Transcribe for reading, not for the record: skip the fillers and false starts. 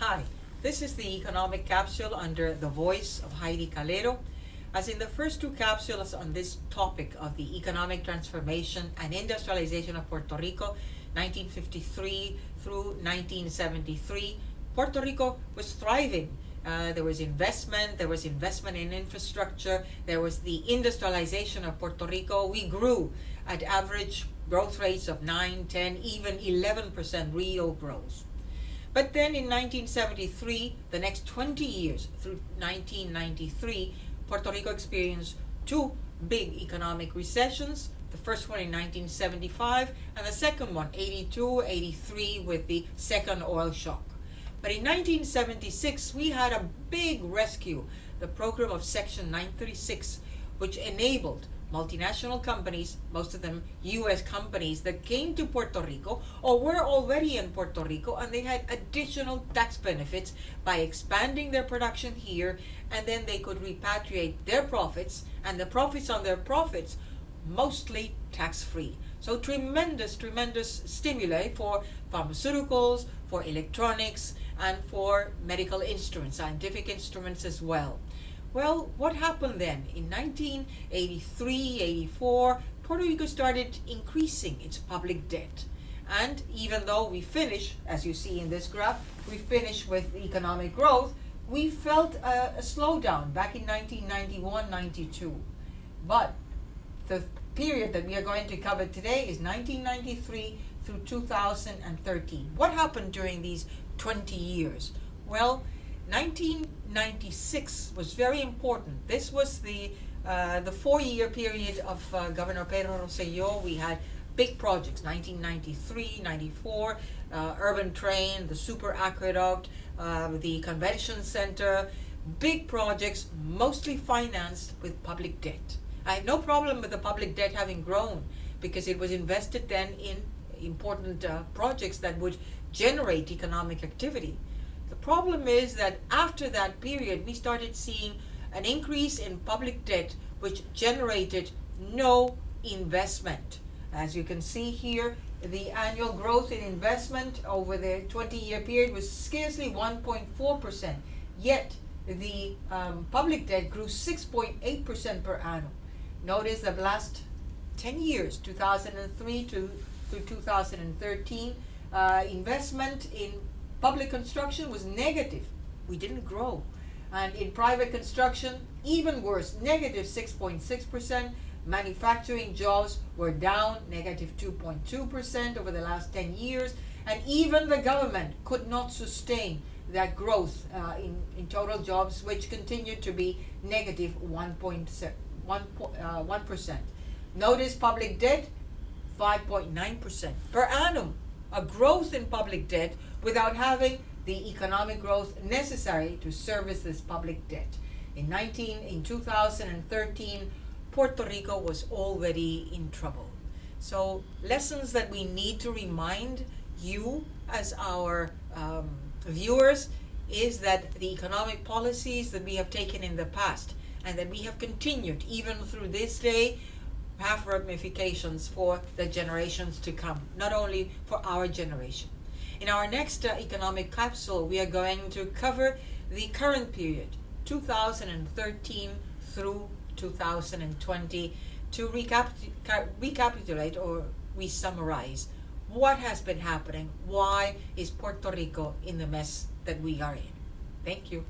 Hi, this is the economic capsule under the voice of Heidie Calero. As in the first two capsules on this topic of the economic transformation and industrialization of Puerto Rico, 1953 through 1973, Puerto Rico was thriving. There was investment in infrastructure, there was the industrialization of Puerto Rico. We grew at average growth rates of 9, 10, even 11% real growth. But then in 1973, the next 20 years through 1993, Puerto Rico experienced two big economic recessions. The first one in 1975 and the second one, 82, 83, with the second oil shock. But in 1976, we had a big rescue, the program of Section 936, which enabled multinational companies, most of them U.S. companies, that came to Puerto Rico or were already in Puerto Rico, and they had additional tax benefits by expanding their production here, and then they could repatriate their profits, and the profits on their profits mostly tax-free. So tremendous stimuli for pharmaceuticals, for electronics, and for medical instruments, scientific instruments as well. Well, what happened then? In 1983, 84, Puerto Rico started increasing its public debt. And even though we finished, as you see in this graph, we finished with economic growth, we felt a slowdown back in 1991, 92. But the period that we are going to cover today is 1993 through 2013. What happened during these 20 years? Well, 1996 was very important. This was the 4-year period of Governor Pedro Rosselló. We had big projects, 1993, 94, urban train, the super aqueduct, the convention center, big projects, mostly financed with public debt. I have no problem with the public debt having grown because it was invested then in important projects that would generate economic activity. The problem is that after that period, we started seeing an increase in public debt, which generated no investment. As you can see here, the annual growth in investment over the 20-year period was scarcely 1.4%. Yet, the public debt grew 6.8% per annum. Notice the last 10 years, 2003 through 2013, investment in public construction was negative. We didn't grow. And in private construction, even worse, negative 6.6%. Manufacturing jobs were down, negative 2.2% over the last 10 years. And even the government could not sustain that growth in total jobs, which continued to be negative 1%. Notice public debt, 5.9% per annum. A growth in public debt without having the economic growth necessary to service this public debt. In 2013, Puerto Rico was already in trouble. So lessons that we need to remind you as our viewers is that the economic policies that we have taken in the past and that we have continued even through this day have ramifications for the generations to come, not only for our generation. In our next economic capsule, we are going to cover the current period, 2013 through 2020, to recapitulate or re-summarize what has been happening. Why is Puerto Rico in the mess that we are in? Thank you.